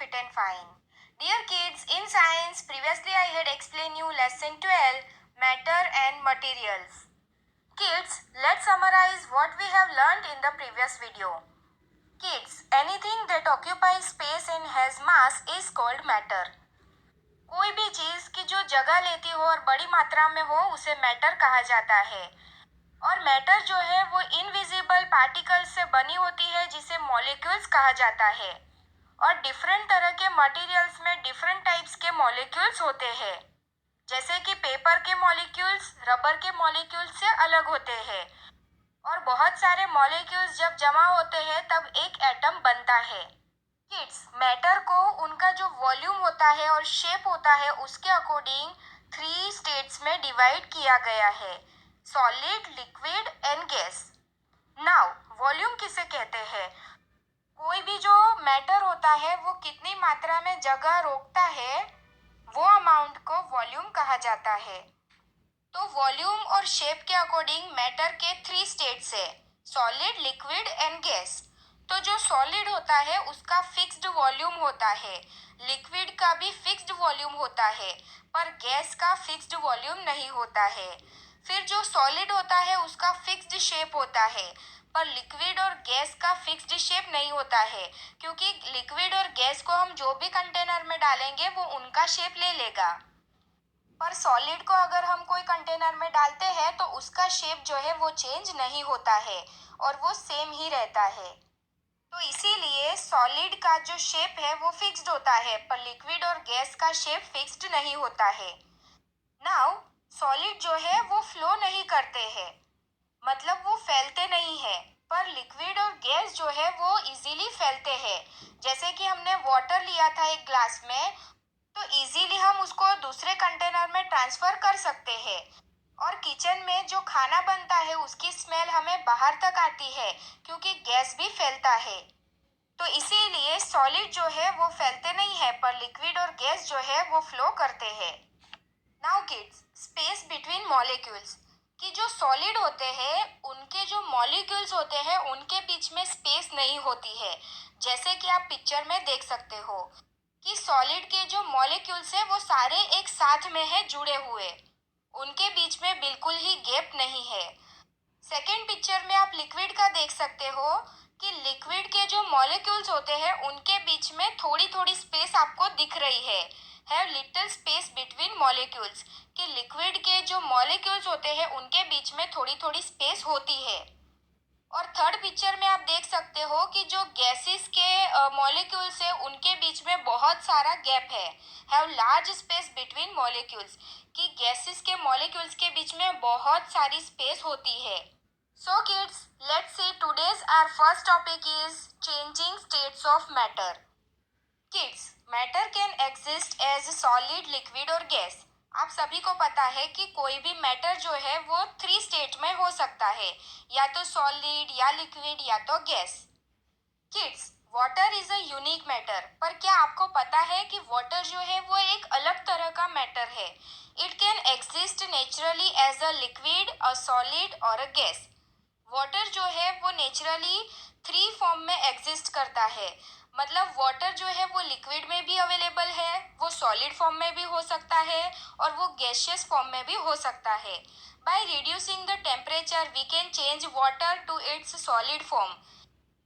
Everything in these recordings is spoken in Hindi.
fit and fine. Dear kids, in science, previously I had explained you lesson 12, matter and materials. Kids, let's summarize what we have learned in the previous video. Kids, anything that occupies space and has mass is called matter. कोई भी चीज की जो जगह लेती हो और बड़ी मात्रा में हो उसे मैटर कहा जाता है। और मैटर जो है वो इनविजिबल पार्टिकल्स से बनी होती है जिसे मॉलिक्यूल्स कहा जाता है। और डिफरेंट तरह के मटेरियल्स में डिफरेंट टाइप्स के मॉलिक्यूल्स होते हैं, जैसे कि पेपर के मॉलिक्यूल्स रबर के मॉलिक्यूल्स से अलग होते हैं। और बहुत सारे मॉलिक्यूल्स जब जमा होते हैं तब एक एटम बनता है। किड्स, मैटर को उनका जो वॉल्यूम होता है और शेप होता है उसके अकॉर्डिंग 3 स्टेट्स में डिवाइड किया गया है, solid, liquid and gas. Now volume किसे कहते हैं? कोई भी जो मैटर होता है वो कितनी मात्रा में जगह रोकता है वो अमाउंट को वॉल्यूम कहा जाता है। तो वॉल्यूम और शेप के अकॉर्डिंग मैटर के 3 स्टेट्स है, सॉलिड, लिक्विड एंड गैस। तो जो सॉलिड होता है उसका फिक्स्ड वॉल्यूम होता है, लिक्विड का भी फिक्स्ड वॉल्यूम होता है, पर गैस का फिक्स्ड वॉल्यूम नहीं होता है। फिर जो सॉलिड होता है उसका फिक्स्ड शेप होता है, पर लिक्विड और गैस का फिक्स्ड शेप नहीं होता है, क्योंकि लिक्विड और गैस को हम जो भी कंटेनर में डालेंगे वो उनका शेप ले लेगा। पर सॉलिड को अगर हम कोई कंटेनर में डालते हैं तो उसका शेप जो है वो चेंज नहीं होता है और वो सेम ही रहता है। तो इसीलिए सॉलिड का जो शेप है वो फिक्स्ड होता है, पर लिक्विड और गैस का शेप फिक्स्ड नहीं होता है। नाउ सॉलिड जो है वो फ्लो नहीं करते हैं, मतलब वो फैलते नहीं है, पर लिक्विड और गैस जो है वो इजीली फैलते हैं। जैसे कि हमने वाटर लिया था एक ग्लास में, तो इजीली हम उसको दूसरे कंटेनर में ट्रांसफर कर सकते हैं। और किचन में जो खाना बनता है उसकी स्मेल हमें बाहर तक आती है, क्योंकि गैस भी फैलता है। तो इसीलिए सॉलिड जो है वो फैलते नहीं है, पर लिक्विड और गैस जो है वो फ्लो करते हैं। Now kids, space between molecules कि जो सॉलिड होते हैं उनके जो मॉलिक्यूल्स होते हैं उनके बीच में स्पेस नहीं होती है। जैसे कि आप पिक्चर में देख सकते हो कि सॉलिड के जो मॉलिक्यूल्स है वो सारे एक साथ में है जुड़े हुए, उनके बीच में बिल्कुल ही गैप नहीं है। सेकेंड पिक्चर में आप लिक्विड का देख सकते हो कि लिक्विड के जो मॉलिक्यूल्स होते हैं उनके बीच में थोड़ी थोड़ी स्पेस आपको दिख रही है लिटिल स्पेस बिटवीन मॉलिक्यूल्स कि लिक्विड के जो मॉलिक्यूल्स होते हैं उनके बीच में थोड़ी थोड़ी स्पेस होती है। और थर्ड पिक्चर में आप देख सकते हो कि जो गैसेस के मॉलिक्यूल्स है उनके बीच में बहुत सारा गैप है लार्ज स्पेस बिटवीन मॉलिक्यूल्स कि गैसेस के मॉलिक्यूल्स के बीच में बहुत सारी स्पेस होती है। So kids, let's see today's our first topic is changing states of matter. Kids, matter can exist as solid, liquid और गैस। आप सभी को पता है कि कोई भी मैटर जो है वो 3 स्टेट में हो सकता है, या तो सॉलिड या लिक्विड या तो gas. Kids, water is a unique matter, पर क्या आपको पता है कि वाटर जो है वो एक अलग तरह का मैटर है। It can exist naturally as a liquid, a solid और अ गैस। वाटर जो है वो नेचुरली 3 फॉर्म में एग्जिस्ट करता है, मतलब वाटर जो है वो लिक्विड में भी अवेलेबल है, वो सॉलिड फॉर्म में भी हो सकता है और वो गैसियस फॉर्म में भी हो सकता है। By reducing the temperature we can change water to its solid form.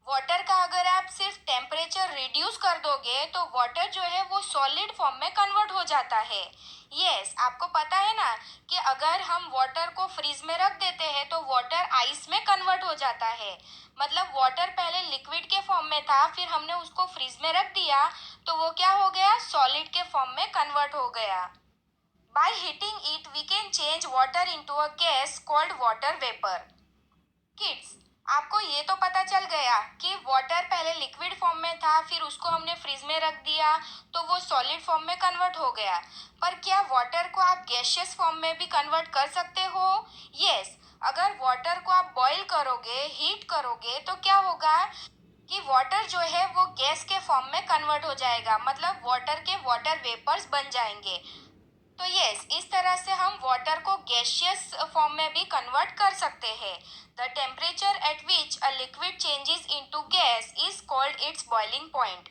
Water का अगर आप सिर्फ टेम्परेचर रिड्यूस कर दोगे तो वाटर जो है वो सॉलिड फॉर्म में कन्वर्ट हो जाता है। यस, आपको पता है ना कि अगर हम वाटर को फ्रीज में रख देते हैं तो वाटर आइस में कन्वर्ट हो जाता है। मतलब वाटर पहले लिक्विड के फॉर्म में था, फिर हमने उसको फ्रीज में रख दिया तो वो क्या हो गया, सॉलिड के फॉर्म में कन्वर्ट हो गया। By heating it we can change water into a gas called water vapour. Kids, आपको ये तो पता चल गया कि वाटर पहले लिक्विड फॉर्म में था, फिर उसको हमने फ्रीज में रख दिया तो वो सॉलिड फॉर्म में कन्वर्ट हो गया। पर क्या वाटर को आप गैसियस फॉर्म में भी कन्वर्ट कर सकते हो? यस, अगर वाटर को आप बॉईल करोगे, हीट करोगे तो क्या होगा कि वाटर जो है वो गैस के फॉर्म में कन्वर्ट हो जाएगा, मतलब वाटर के वाटर वेपर्स बन जाएंगे। तो यस, इस तरह से हम वाटर को गैसियस फॉर्म में भी कन्वर्ट कर सकते हैं। The temperature at which a liquid changes into gas is called its boiling point.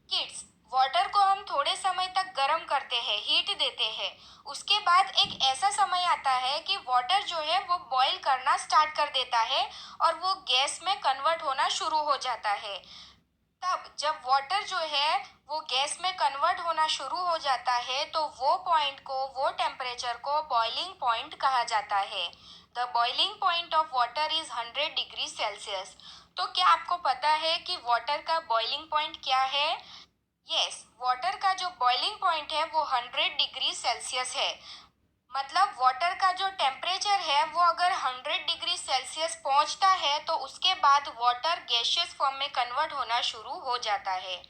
Kids, water को हम थोड़े समय तक गर्म करते हैं, हीट देते हैं। उसके बाद एक ऐसा समय आता है कि वाटर जो है वो बॉईल करना स्टार्ट कर देता है और वो गैस में कन्वर्ट होना शुरू हो जाता है। तब जब वाटर जो है वो गैस में कन्वर्ट होना शुरू हो जाता है तो वो पॉइंट को, वो टेम्परेचर को बॉइलिंग पॉइंट कहा जाता है। The boiling point of water is 100 degree Celsius. तो क्या आपको पता है कि वाटर का बॉइलिंग पॉइंट क्या है? यस, वाटर का जो बॉइलिंग पॉइंट है वो 100 डिग्री सेल्सियस है। मतलब वाटर का जो टेम्परेचर है वो अगर 100 डिग्री सेल्सियस पहुंचता है तो उसके बाद वाटर गैसियस फॉर्म में कन्वर्ट होना शुरू हो जाता है।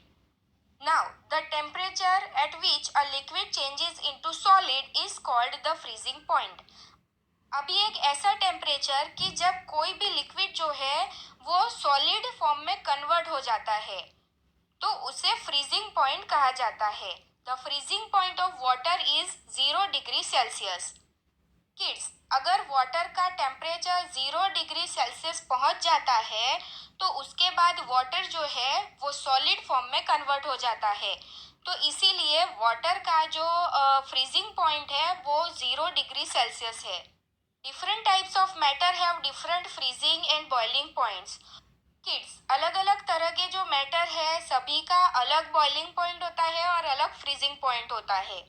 Now the temperature at which a liquid changes into solid is called the freezing point. अभी एक ऐसा टेम्परेचर कि जब कोई भी लिक्विड जो है वो सॉलिड फॉर्म में कन्वर्ट हो जाता है तो उसे फ्रीजिंग पॉइंट कहा जाता है। The freezing point of water is 0 degree Celsius. Kids, अगर वाटर का टेम्परेचर 0 डिग्री सेल्सियस पहुंच जाता है तो उसके बाद वाटर जो है वो सॉलिड फॉर्म में कन्वर्ट हो जाता है। तो इसीलिए वाटर का जो फ्रीजिंग पॉइंट है वो 0 डिग्री सेल्सियस है। Different types of matter have different freezing and boiling points. Kids, अलग अलग तरह के जो मैटर है सभी का अलग बॉइलिंग पॉइंट होता है और अलग फ्रीजिंग पॉइंट होता है।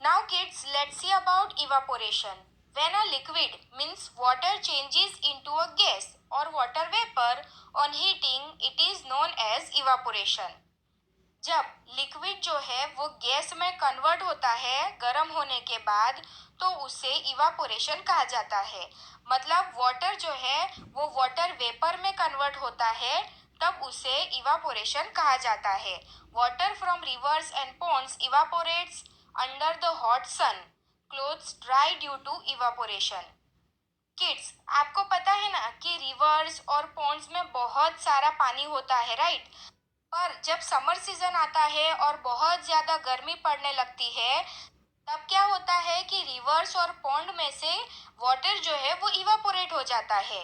Now kids, let's see about evaporation. When a liquid means water changes into a gas or water vapor on heating, it is known as evaporation. जब लिक्विड जो है वो गैस में कन्वर्ट होता है गर्म होने के बाद तो उसे इवापोरेशन कहा जाता है। मतलब वाटर जो है वो वाटर वेपर में कन्वर्ट होता है तब उसे इवापोरेशन कहा जाता है। Water from rivers and ponds evaporates under the hot sun, clothes dry due to evaporation. Kids, आपको पता है ना कि रिवर्स और पॉन्ड्स में बहुत सारा पानी होता है, राइट? पर जब समर सीजन आता है और बहुत ज्यादा गर्मी पड़ने लगती है तब क्या होता है कि रिवर्स और पॉन्ड में से वाटर जो है वो इवापोरेट हो जाता है।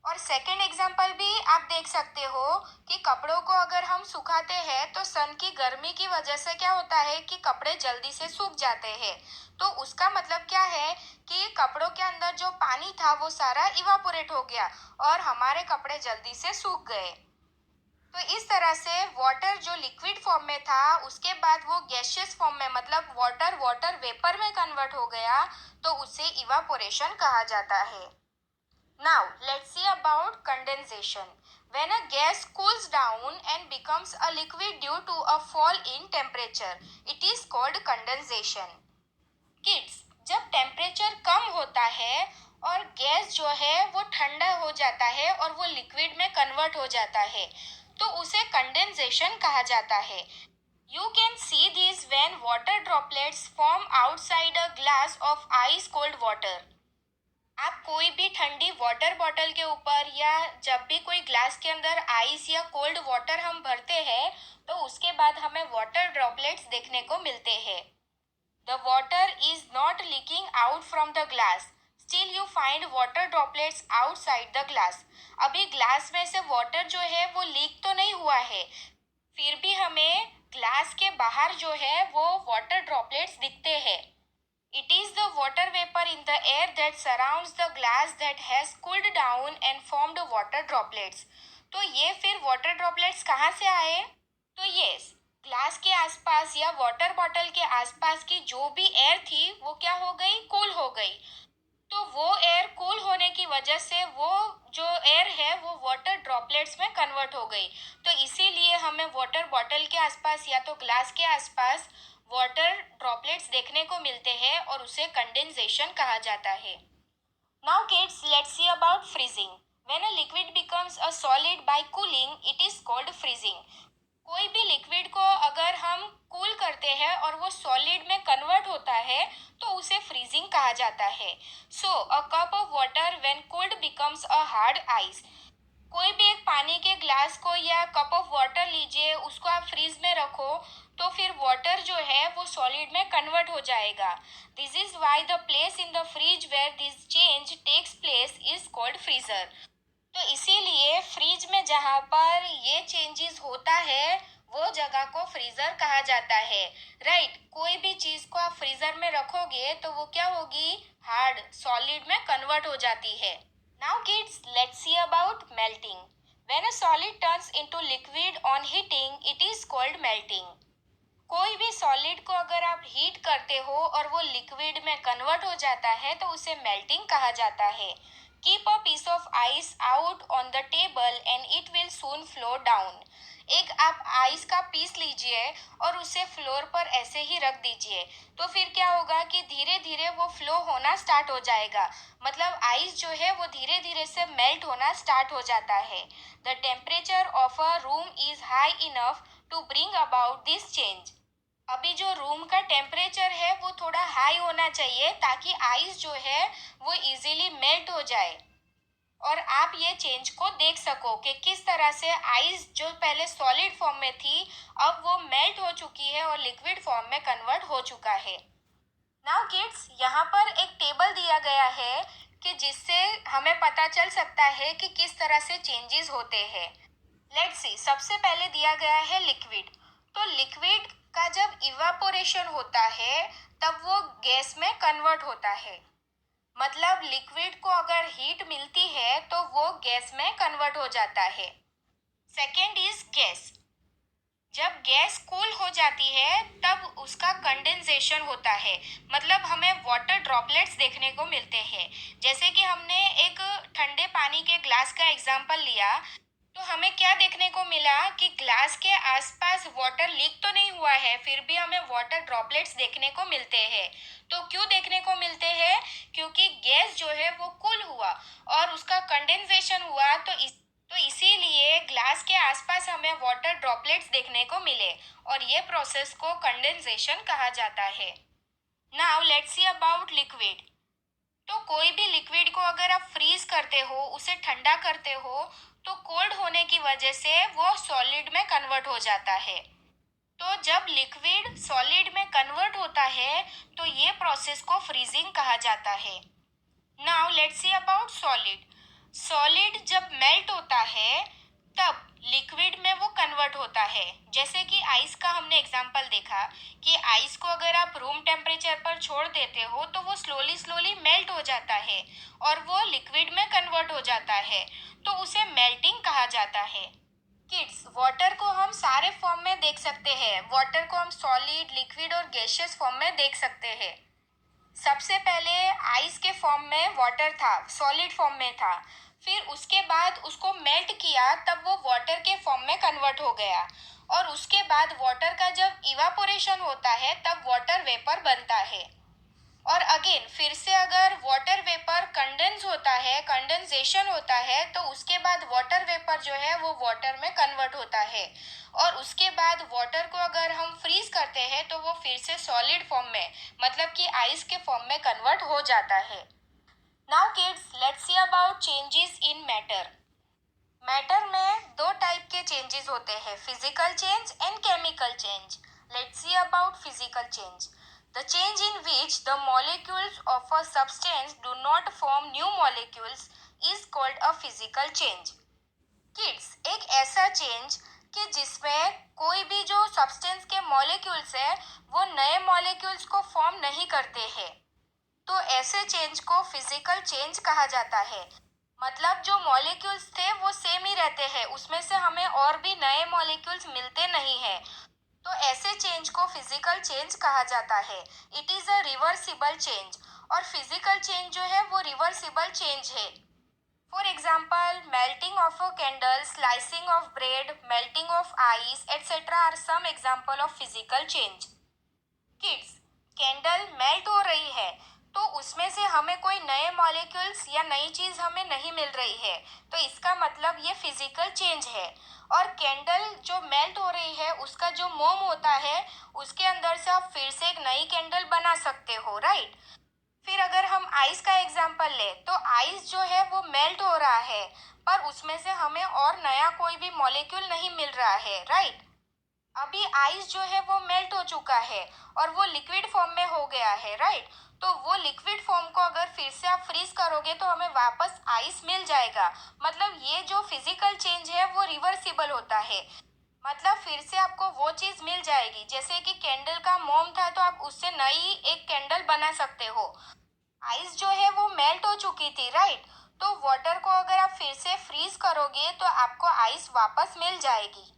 और सेकंड एग्जांपल भी आप देख सकते हो कि कपड़ों को अगर हम सुखाते हैं तो सन की गर्मी की वजह से क्या होता है कि कपड़े जल्दी से सूख जाते हैं। तो उसका मतलब क्या है कि कपड़ों के अंदर जो पानी था वो सारा इवापोरेट हो गया और हमारे कपड़े जल्दी से सूख गए। तो इस तरह से वाटर जो लिक्विड फॉर्म में था उसके बाद वो गैसियस फॉर्म में, मतलब वाटर वाटर वेपर में कन्वर्ट हो गया तो उसे इवापोरेशन कहा जाता है। Now let's see about condensation. When a gas cools down and becomes a liquid due to a fall in temperature, it is called condensation. Kids, जब टेम्परेचर कम होता है और गैस जो है वो ठंडा हो जाता है और वो लिक्विड में कन्वर्ट हो जाता है तो उसे कंडेंसेशन कहा जाता है। You can see this when water droplets form outside a glass of ice cold water. आप कोई भी ठंडी वाटर बॉटल के ऊपर या जब भी कोई ग्लास के अंदर आइस या कोल्ड वाटर हम भरते हैं तो उसके बाद हमें वाटर ड्रॉपलेट्स देखने को मिलते हैं। The water is not leaking out from the glass. Still you find water droplets outside the glass. अभी ग्लास में से वाटर जो है वो लीक तो नहीं हुआ है, फिर भी हमें ग्लास के बाहर जो है वो वाटर ड्रॉपलेट्स दिखते हैं। It is the water vapor in the air that surrounds the glass that has cooled down and formed water droplets. तो ये फिर वाटर ड्रॉपलेट्स कहाँ से आए? तो यस, ग्लास के आसपास या वाटर बॉटल के आसपास की जो भी एयर थी वो क्या हो गई? कूल हो गई। तो वो एयर कूल होने की वजह से वो जो एयर है वो वाटर ड्रॉपलेट्स में कन्वर्ट हो गई। तो इसीलिए हमें वाटर बॉटल के आसपास या तो ग्लास के आसपास वाटर ड्रॉपलेट्स देखने को मिलते हैं और उसे कंडेंसेशन कहा जाता है। Now kids, let's see about freezing. When a liquid becomes a solid bye cooling, it is called freezing. कोई भी लिक्विड को अगर हम कूल करते हैं और वो सॉलिड में कन्वर्ट होता है तो उसे फ्रीजिंग कहा जाता है। So a cup of water when cooled becomes a hard ice. कोई भी एक पानी के ग्लास को या कप ऑफ वाटर लीजिए, उसको आप फ्रीज में रखो तो फिर वाटर जो है वो सॉलिड में कन्वर्ट हो जाएगा। This is why the place in the fridge where this change takes place is called freezer. तो इसीलिए फ्रिज में जहाँ पर ये चेंजेस होता है वो जगह को फ्रीजर कहा जाता है। राइट, कोई भी चीज को आप फ्रीजर में रखोगे तो वो क्या होगी, हार्ड सॉलिड में कन्वर्ट हो जाती है। Now kids, let's see about melting. When a solid turns into liquid on heating, it is called melting. कोई भी सॉलिड को अगर आप हीट करते हो और वो लिक्विड में कन्वर्ट हो जाता है तो उसे मेल्टिंग कहा जाता है। Keep a piece of ice out on the table and it will soon flow down. एक आप आइस का पीस लीजिए और उसे फ्लोर पर ऐसे ही रख दीजिए, तो फिर क्या होगा कि धीरे धीरे वो फ्लो होना स्टार्ट हो जाएगा। मतलब आइस जो है वो धीरे धीरे से मेल्ट होना स्टार्ट हो जाता है। The temperature of a room is high enough to bring about this change. अभी जो रूम का टेम्परेचर है वो थोड़ा हाई होना चाहिए ताकि आइस जो है वो इजीली मेल्ट हो जाए और आप ये चेंज को देख सको कि किस तरह से आइस जो पहले सॉलिड फॉर्म में थी अब वो मेल्ट हो चुकी है और लिक्विड फॉर्म में कन्वर्ट हो चुका है। नाउ किड्स, यहाँ पर एक टेबल दिया गया है कि जिससे हमें पता चल सकता है कि किस तरह से चेंजेस होते हैं। लेट्स सी, सबसे पहले दिया गया है लिक्विड। तो लिक्विड का जब इवापोरेशन होता है तब वो गैस में कन्वर्ट होता है। मतलब लिक्विड को अगर हीट मिलती है तो वो गैस में कन्वर्ट हो जाता है। Second is gas. जब गैस कूल हो जाती है तब उसका कंडेंसेशन होता है। मतलब हमें वाटर ड्रॉपलेट्स देखने को मिलते हैं। जैसे कि हमने एक ठंडे पानी के ग्लास का एग्जांपल लिया, तो हमें क्या देखने को मिला कि ग्लास के आसपास वाटर लीक तो नहीं हुआ है, फिर भी हमें वाटर ड्रॉपलेट्स देखने को मिलते हैं। तो क्यों देखने को मिलते हैं? क्योंकि गैस जो है वो कूल हुआ और उसका कंडेंसेशन हुआ, तो इसीलिए ग्लास के आसपास हमें वाटर ड्रॉपलेट्स देखने को मिले और ये प्रोसेस को कंडेंसेशन कहा जाता है। Now let's see about liquid. तो कोई भी लिक्विड को अगर आप फ्रीज करते हो, उसे ठंडा करते हो, तो कोल्ड होने की वजह से वो सॉलिड में कन्वर्ट हो जाता है। तो जब लिक्विड सॉलिड में कन्वर्ट होता है तो ये प्रोसेस को फ्रीजिंग कहा जाता है। Now let's see about solid. Solid जब मेल्ट होता है तब लिक्विड में वो कन्वर्ट होता है। जैसे कि आइस का हमने एग्जांपल देखा कि आइस को अगर आप रूम टेम्परेचर पर छोड़ देते हो तो वो स्लोली स्लोली मेल्ट हो जाता है और वो लिक्विड में कन्वर्ट हो जाता है, तो उसे मेल्टिंग कहा जाता है। किड्स, वाटर को हम सारे फॉर्म में देख सकते हैं। वाटर को हम सॉलिड, लिक्विड और गैसियस फॉर्म में देख सकते हैं। सबसे पहले आइस के फॉर्म में वाटर था, सॉलिड फॉर्म में था। फिर उसके बाद उसको मेल्ट किया तब वो वाटर के फॉर्म में कन्वर्ट हो गया और उसके बाद वाटर का जब इवापोरेशन होता है तब वाटर वेपर बनता है। और अगेन फिर से अगर वाटर वेपर कंडेंस होता है, कंडेंसेशन होता है, तो उसके बाद वाटर वेपर जो है वो वाटर में कन्वर्ट होता है और उसके बाद वाटर को अगर हम फ्रीज करते हैं तो वो फिर से सॉलिड फॉर्म में, मतलब कि आइस के फॉर्म में कन्वर्ट हो जाता है। Now kids, let's see about changes in matter. Matter में दो टाइप के चेंजेस होते हैं, physical change and chemical change. Let's see about physical change. The change in which the molecules of a substance do not form new molecules is called a physical change. Kids, एक ऐसा चेंज कि जिसमें कोई भी जो सब्सटेंस के मॉलिक्यूल्स है वो नए मॉलिक्यूल्स को फॉर्म नहीं करते हैं, तो ऐसे चेंज को फिजिकल चेंज कहा जाता है। मतलब जो मॉलिक्यूल्स थे वो सेम ही रहते हैं, उसमें से हमें और भी नए मॉलिक्यूल्स मिलते नहीं हैं, तो ऐसे चेंज को फिजिकल चेंज कहा जाता है। It is a reversible change और फिजिकल चेंज जो है वो रिवर्सिबल चेंज है। For example, melting of a candle, slicing of bread, melting of ice etcetera are some example of physical change. Kids, candle melt हो रही है तो उसमें से हमें कोई नए मॉलिक्यूल्स या नई चीज हमें नहीं मिल रही है, तो इसका मतलब ये फिजिकल चेंज है। और कैंडल जो मेल्ट हो रही है उसका जो मोम होता है उसके अंदर से आप फिर से एक नई कैंडल बना सकते हो, राइट। फिर अगर हम आइस का एग्जांपल ले तो आइस जो है वो मेल्ट हो रहा है पर उसमें से हमें और नया कोई भी मॉलिक्यूल नहीं मिल रहा है, राइट। अभी आइस जो है वो मेल्ट हो चुका है और वो लिक्विड फॉर्म में हो गया है, राइट। तो वो लिक्विड फॉर्म को अगर फिर से आप फ्रीज करोगे तो हमें वापस आइस मिल जाएगा। मतलब ये जो फिजिकल चेंज है वो रिवर्सिबल होता है। मतलब फिर से आपको वो चीज मिल जाएगी। जैसे कि कैंडल का मोम था तो आप उससे नई एक कैंडल बना सकते हो। आइस जो है वो मेल्ट हो चुकी थी, राइट? तो वाटर को अगर आप फिर से फ्रीज करोगे तो आपको आइस वापस मिल जाएगी।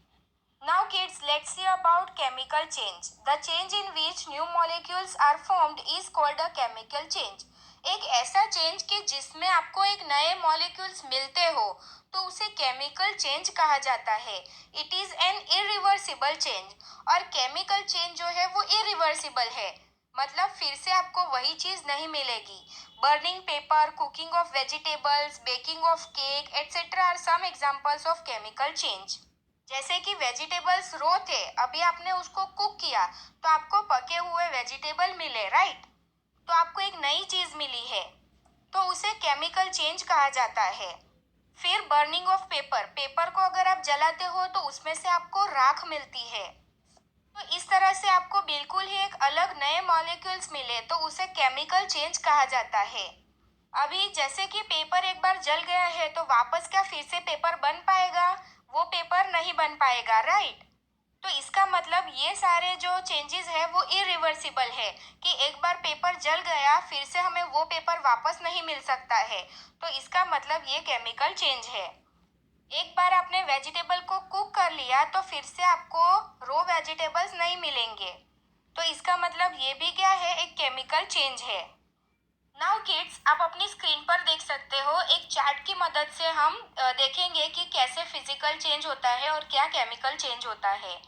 Now kids, let's see about chemical change. The change in which new molecules are formed is called a chemical change. एक ऐसा चेंज कि जिसमें आपको एक नए मॉलिक्यूल्स मिलते हो तो उसे केमिकल चेंज कहा जाता है। It is an irreversible change. और केमिकल चेंज जो है वो इरिवर्सिबल है, मतलब फिर से आपको वही चीज नहीं मिलेगी। Burning paper, cooking of vegetables, baking of cake etcetera are some examples of chemical change. जैसे कि वेजिटेबल्स रो थे, अभी आपने उसको कुक किया तो आपको पके हुए वेजिटेबल मिले, राइट? तो आपको एक नई चीज मिली है, तो उसे केमिकल चेंज कहा जाता है। फिर बर्निंग ऑफ पेपर, पेपर को अगर आप जलाते हो तो उसमें से आपको राख मिलती है। तो इस तरह से आपको बिल्कुल ही एक अलग नए मॉलिक्यूल्स मिले तो उसे केमिकल चेंज कहा जाता है। अभी जैसे कि पेपर एक बार जल गया है तो वापस क्या फिर से पेपर बन पाएगा? वो पेपर नहीं बन पाएगा, राइट? तो इसका मतलब ये सारे जो चेंजेस है वो इरिवर्सिबल है, कि एक बार पेपर जल गया फिर से हमें वो पेपर वापस नहीं मिल सकता है। तो इसका मतलब ये केमिकल चेंज है। एक बार आपने वेजिटेबल को कुक कर लिया तो फिर से आपको रो वेजिटेबल्स नहीं मिलेंगे। तो इसका मतलब ये भी क्या है, एक केमिकल चेंज है। नाउ किड्स, आप अपनी स्क्रीन पर देख सकते हो, एक चार्ट की मदद से हम देखेंगे कि कैसे फिजिकल चेंज होता है और क्या केमिकल चेंज होता है।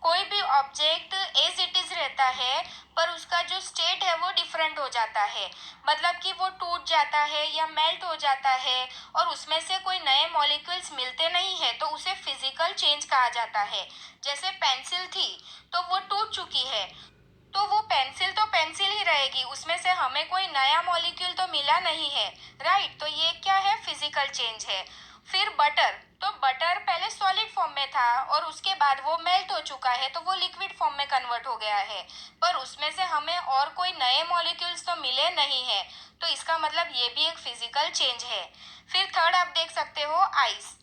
कोई भी ऑब्जेक्ट एज इट इज रहता है पर उसका जो स्टेट है वो डिफरेंट हो जाता है, मतलब कि वो टूट जाता है या मेल्ट हो जाता है और उसमें से कोई नए मॉलिक्यूल्स मिलते नहीं है तो उसे फिजिकल चेंज कहा जाता है। जैसे पेंसिल थी तो वो टूट चुकी है, तो वो पेंसिल तो पेंसिल ही रहेगी, उसमें से हमें कोई नया मॉलिक्यूल तो मिला नहीं है, राइट? तो ये क्या है, फिजिकल चेंज है। फिर बटर, तो बटर पहले सॉलिड फॉर्म में था और उसके बाद वो मेल्ट हो चुका है तो वो लिक्विड फॉर्म में कन्वर्ट हो गया है, पर उसमें से हमें और कोई नए मॉलिक्यूल्स तो मिले नहीं है। तो इसका मतलब ये भी एक फिजिकल चेंज है। फिर थर्ड आप देख सकते हो आइस,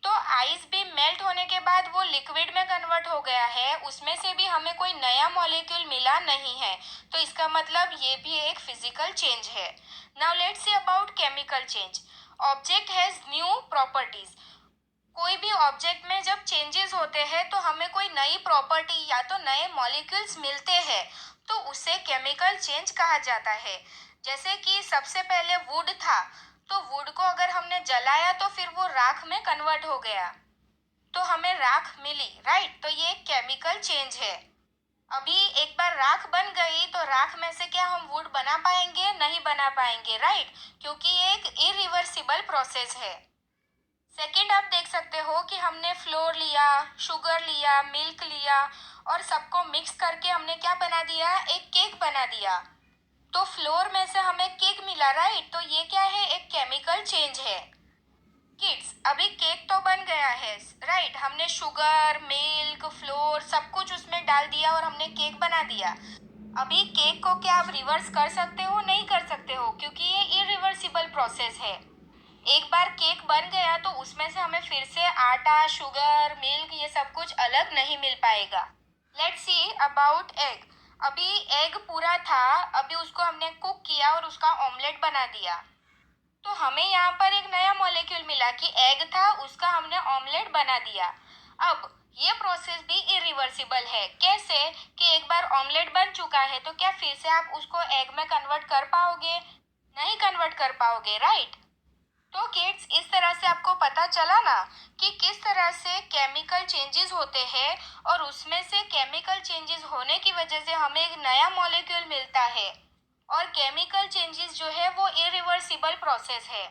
तो आइस भी मेल्ट होने के बाद वो लिक्विड में कन्वर्ट हो गया है, उसमें से भी हमें कोई नया मॉलिक्यूल मिला नहीं है। तो इसका मतलब ये भी एक फिजिकल चेंज है। Now let's see about chemical change. Object has new properties. कोई भी ऑब्जेक्ट में जब चेंजेस होते हैं तो हमें कोई नई प्रॉपर्टी या तो नए मॉलिक्यूल्स मिलते हैं, तो उसे केमिकल चेंज कहा जाता है। जैसे कि सबसे पहले वुड था, तो वुड को अगर हमने जलाया तो फिर वो राख में कन्वर्ट हो गया, तो हमें राख मिली, राइट? तो ये केमिकल चेंज है। अभी एक बार राख बन गई तो राख में से क्या हम वुड बना पाएंगे? नहीं बना पाएंगे, राइट? क्योंकि ये एक इरिवर्सिबल प्रोसेस है। सेकंड आप देख सकते हो कि हमने फ्लोर लिया, शुगर लिया, मिल्क लिया और सबको मिक्स करके हमने क्या बना दिया, एक केक बना दिया। तो फ्लोर में से हमें केक मिला, राइट? तो ये क्या है, एक केमिकल चेंज है। किड्स, अभी केक तो बन गया है, राइट? हमने शुगर, मिल्क, फ्लोर सब कुछ उसमें डाल दिया और हमने केक बना दिया। अभी केक को क्या आप रिवर्स कर सकते हो? नहीं कर सकते हो, क्योंकि ये इरिवर्सिबल प्रोसेस है। एक बार केक बन गया तो उसमें से हमें फिर से आटा, शुगर, मिल्क ये सब कुछ अलग नहीं मिल पाएगा। Let's see about egg. अभी एग पूरा था, अभी उसको हमने कुक किया और उसका ऑमलेट बना दिया, तो हमें यहाँ पर एक नया मॉलिक्यूल मिला कि एग था, उसका हमने ऑमलेट बना दिया। अब ये प्रोसेस भी इरिवर्सिबल है। कैसे? कि एक बार ऑमलेट बन चुका है तो क्या फिर से आप उसको एग में कन्वर्ट कर पाओगे? नहीं कन्वर्ट कर पाओगे, राइट? तो किड्स, इस तरह से आपको पता चला ना कि किस तरह से केमिकल चेंजेस होते हैं और उसमें से केमिकल चेंजेस होने की वजह से हमें एक नया मॉलिक्यूल मिलता है। और केमिकल चेंजेस जो है वो इरिवर्सिबल प्रोसेस है।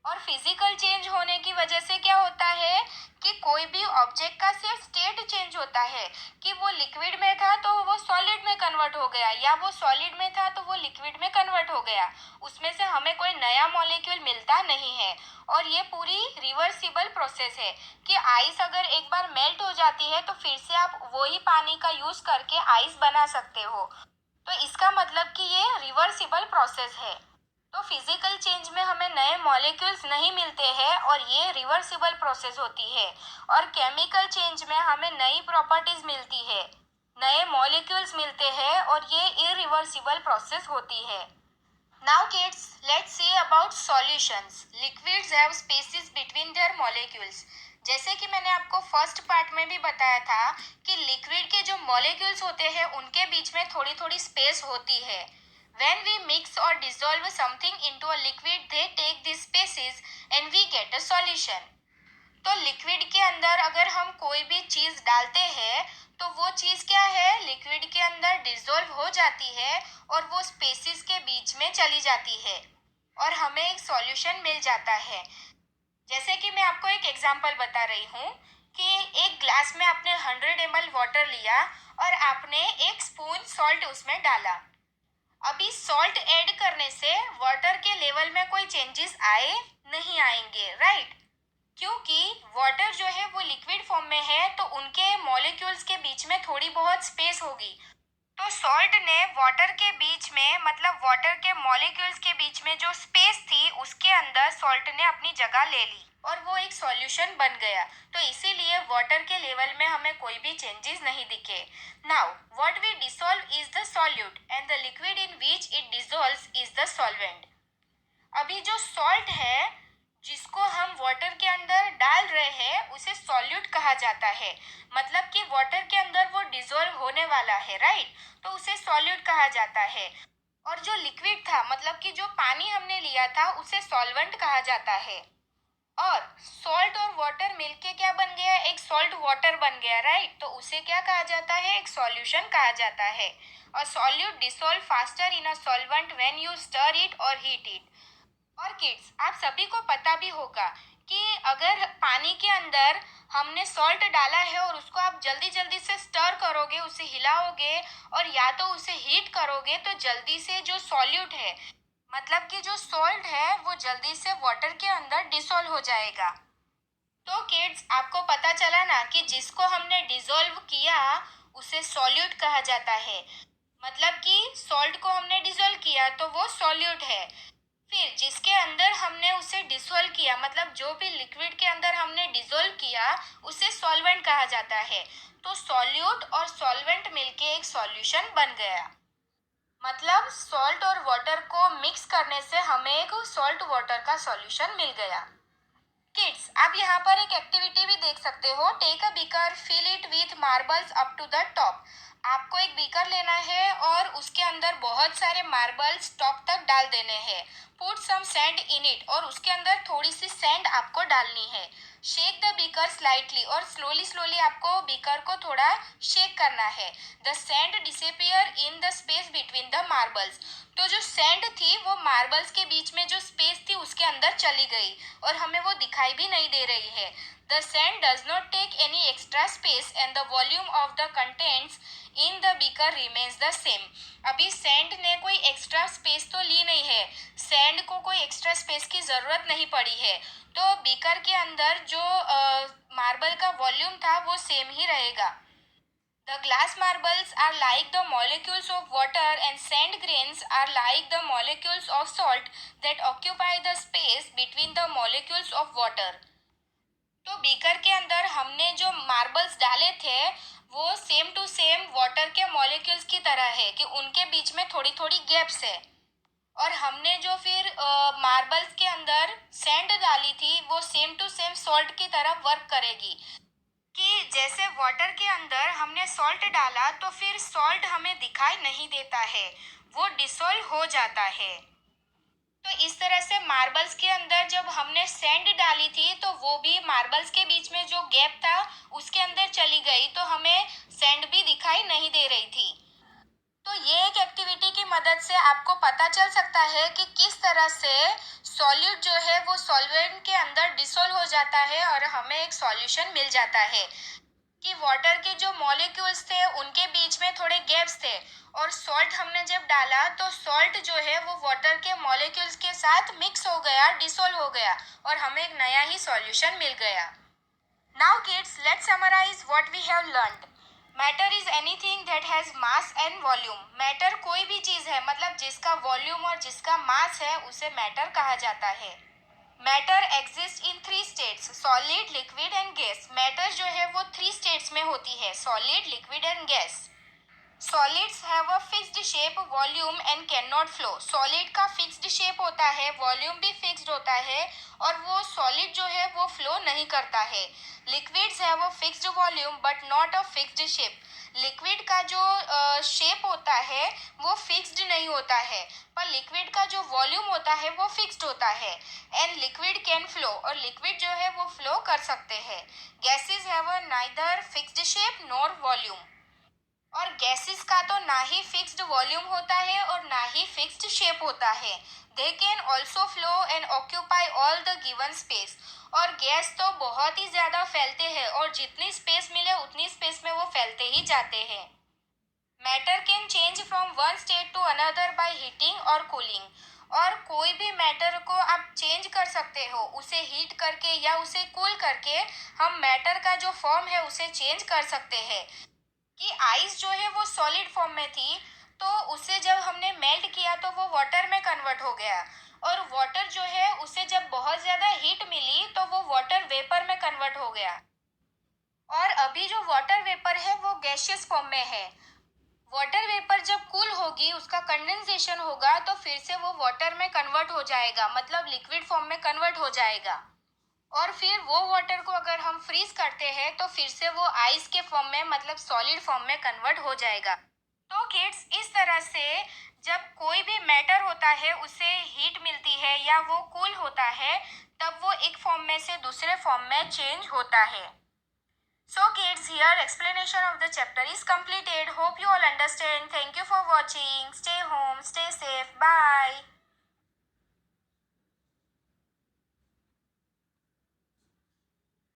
और फिजिकल चेंज होने की वजह से क्या होता है कि कोई भी ऑब्जेक्ट का सिर्फ स्टेट चेंज होता है, कि वो लिक्विड में था तो वो सॉलिड में कन्वर्ट हो गया, या वो सॉलिड में था तो वो लिक्विड में कन्वर्ट हो गया, उसमें से हमें कोई नया मॉलिक्यूल मिलता नहीं है। और ये पूरी रिवर्सिबल प्रोसेस है कि आइस अगर एक बार मेल्ट हो जाती है तो फिर से आप वही पानी का यूज करके आइस बना सकते हो। तो इसका मतलब कि ये रिवर्सिबल प्रोसेस है। तो फिजिकल चेंज में हमें नए मॉलिक्यूल्स नहीं मिलते हैं और ये रिवर्सिबल प्रोसेस होती है। और केमिकल चेंज में हमें नई प्रॉपर्टीज मिलती है, नए मॉलिक्यूल्स मिलते हैं और ये इरिवर्सिबल प्रोसेस होती है। Now kids, let's see about solutions. Liquids have spaces between their molecules. जैसे कि मैंने आपको फर्स्ट पार्ट में भी बताया था कि लिक्विड के जो मॉलिक्यूल्स होते हैं उनके बीच में थोड़ी थोड़ी स्पेस होती है। When we mix or dissolve something into a liquid, they take these spaces and we get a solution. तो लिक्विड के अंदर अगर हम कोई भी चीज़ डालते हैं तो वो चीज़ क्या है, लिक्विड के अंदर डिसॉल्व हो जाती है और वो स्पेसिस के बीच में चली जाती है और हमें एक सॉल्यूशन मिल जाता है। जैसे कि मैं आपको एक एग्जांपल बता रही हूँ कि एक ग्लास में आपने 100 ml वाटर लिया और आपने एक स्पून सॉल्ट उसमें डाला। अभी सॉल्ट ऐड करने से वाटर के लेवल में कोई चेंजेस आए नहीं आएंगे, राइट? क्योंकि वाटर जो है वो लिक्विड फॉर्म में है तो उनके मॉलिक्यूल्स के बीच में थोड़ी बहुत स्पेस होगी। तो सॉल्ट ने वाटर के बीच में, मतलब वाटर के मॉलिक्यूल्स के बीच में जो स्पेस थी उसके अंदर सॉल्ट ने अपनी जगह ले ली और वो एक सॉल्यूशन बन गया। तो इसीलिए वाटर के लेवल में हमें कोई भी चेंजेस नहीं दिखे। Now what we dissolve is the solute and the liquid in which it dissolves is the solvent. अभी जो सॉल्ट है जिसको हम वाटर के अंदर डाल रहे हैं उसे सॉल्यूट कहा जाता है, मतलब कि वाटर के अंदर वो डिसॉल्व होने वाला है, राइट? तो उसे सॉल्यूट कहा जाता है। और जो लिक्विड था, मतलब कि जो पानी हमने लिया था, उसे सॉल्वेंट कहा जाता है। और सॉल्ट और वाटर मिलके क्या बन गया, एक सॉल्ट वाटर बन गया, राइट? तो उसे क्या कहा जाता है, एक सॉल्यूशन कहा जाता है। और solute dissolve faster in a solvent when you stir it और हीट इट। और किड्स, आप सभी को पता भी होगा कि अगर पानी के अंदर हमने सॉल्ट डाला है और उसको आप जल्दी जल्दी से स्टर करोगे, उसे हिलाओगे और या तो उसे हीट करोगे तो जल्दी से जो सॉल्यूट है, मतलब कि जो सॉल्ट है, वो जल्दी से वाटर के अंदर डिसॉल्व हो जाएगा। तो किड्स, आपको पता चला ना कि जिसको हमने डिसॉल्व किया उसे सॉल्यूट कहा जाता है। मतलब कि सॉल्ट को हमने डिसॉल्व किया तो वो सॉल्यूट है। फिर जिसके अंदर हमने उसे डिसॉल्व किया, मतलब जो भी लिक्विड के अंदर हमने डिसॉल्व किया उसे सॉल्वेंट कहा जाता है। तो सॉल्यूट और सॉल्वेंट मिलके एक सॉल्यूशन बन गया। मतलब सॉल्ट और वाटर को मिक्स करने से हमें एक सॉल्ट वाटर का सॉल्यूशन मिल गया। किड्स, आप यहाँ पर एक एक्टिविटी भी देख सकते हो। Take a beaker, fill it with marbles up to the top. आपको एक बीकर लेना है और उसके अंदर बहुत सारे मार्बल्स टॉप तक डाल देने हैं। Put some sand in it, और उसके अंदर थोड़ी सी सैंड आपको डालनी है। शेक द बीकर स्लाइटली, और स्लोली स्लोली आपको बीकर को थोड़ा शेक करना है। The sand disappear in the space between the marbles. तो जो सैंड थी वो मार्बल्स के बीच में जो स्पेस थी उसके अंदर चली गई और हमें वो दिखाई भी नहीं दे रही है। The sand does not take any extra space and the volume of the contents in the beaker remains the same. अभी सैंड ने कोई एक्स्ट्रा स्पेस तो ली नहीं है, सैंड को कोई एक्स्ट्रा स्पेस की ज़रूरत नहीं पड़ी है। तो बीकर के अंदर जो मार्बल का वॉल्यूम था वो सेम ही रहेगा। The glass marbles are like the molecules of water and sand grains are like the molecules of salt that occupy the space between the molecules of water. तो बीकर के अंदर हमने जो मार्बल्स डाले थे वो सेम टू सेम वाटर के मॉलिक्यूल्स की तरह है कि उनके बीच में थोड़ी थोड़ी गैप्स है। और हमने जो फिर मार्बल्स के अंदर सैंड डाली थी वो सेम टू सेम सॉल्ट की तरह वर्क करेगी। कि जैसे वाटर के अंदर हमने सॉल्ट डाला तो फिर सॉल्ट हमें दिखाई नहीं देता है, वो डिसॉल्व हो जाता है। तो इस तरह से मार्बल्स के अंदर जब हमने सैंड डाली थी तो वो भी मार्बल्स के बीच में जो गैप था उसके अंदर चली गई, तो हमें सैंड भी दिखाई नहीं दे रही थी। तो ये एक एक्टिविटी की मदद से आपको पता चल सकता है कि किस तरह से सॉल्यूट जो है वो सॉल्वेंट के अंदर डिसॉल्व हो जाता है और हमें एक सॉल्यूशन मिल जाता है। कि वाटर के जो मॉलिक्यूल्स थे उनके बीच में थोड़े गैप्स थे और सॉल्ट हमने जब डाला तो सॉल्ट जो है वो वाटर के मॉलिक्यूल्स के साथ मिक्स हो गया, डिसॉल्व हो गया और हमें एक नया ही सॉल्यूशन मिल गया। Now kids, let's summarise what we have learned. Matter is anything that has mass and volume. Matter कोई भी चीज है, मतलब जिसका वॉल्यूम और जिसका मास है, उसे मैटर कहा जाता है। Matter exist in 3 states, solid, liquid and gas. Matter जो है वो 3 स्टेट्स में होती है, solid, liquid and gas. Solids have a fixed shape, volume and can not flow. Solid का फिक्स्ड शेप होता है, वॉल्यूम भी फिक्स्ड होता है, और वो सॉलिड जो है वो फ्लो नहीं करता है। Liquids have a fixed volume but not a fixed shape. Liquid का जो शेप होता है वो फिक्स्ड नहीं होता है, पर लिक्विड का जो वॉल्यूम होता है वो फिक्स्ड होता है। एंड लिक्विड कैन फ्लो, और लिक्विड जो है वो फ्लो कर सकते हैं। Gases have a neither fixed shape nor volume. और गैसेस का तो ना ही फिक्स्ड वॉल्यूम होता है और ना ही फिक्स्ड शेप होता है। They can also flow and occupy all the given space. और गैस तो बहुत ही ज़्यादा फैलते हैं, और जितनी स्पेस मिले उतनी स्पेस में वो फैलते ही जाते हैं। Matter can change from one state to another by heating और कूलिंग। और कोई भी मैटर को आप चेंज कर सकते हो, उसे हीट करके या उसे कूल करके हम मैटर का जो फॉर्म है उसे चेंज कर सकते हैं। कि आइस जो है वो सॉलिड फॉर्म में थी, तो उसे जब हमने मेल्ट किया तो वो वाटर में कन्वर्ट हो गया। और वाटर जो है उसे जब बहुत ज़्यादा हीट मिली तो वो वाटर वेपर में कन्वर्ट हो गया। और अभी जो वाटर वेपर है वो गैसियस फॉर्म में है। वाटर वेपर जब कूल होगी, उसका कंडेंसेशन होगा, तो फिर से वो वाटर में कन्वर्ट हो जाएगा, मतलब लिक्विड फॉर्म में कन्वर्ट हो जाएगा। और फिर वो वाटर को अगर हम फ्रीज करते हैं तो फिर से वो आइस के फॉर्म में, मतलब सॉलिड फॉर्म में कन्वर्ट हो जाएगा। तो किड्स, इस तरह से जब कोई भी मैटर होता है उसे हीट मिलती है या वो कूल होता है, तब वो एक फॉर्म में से दूसरे फॉर्म में चेंज होता है। So kids, here explanation of the chapter is completed. Hope you all understand. Thank you for watching. Stay home, stay safe. Bye.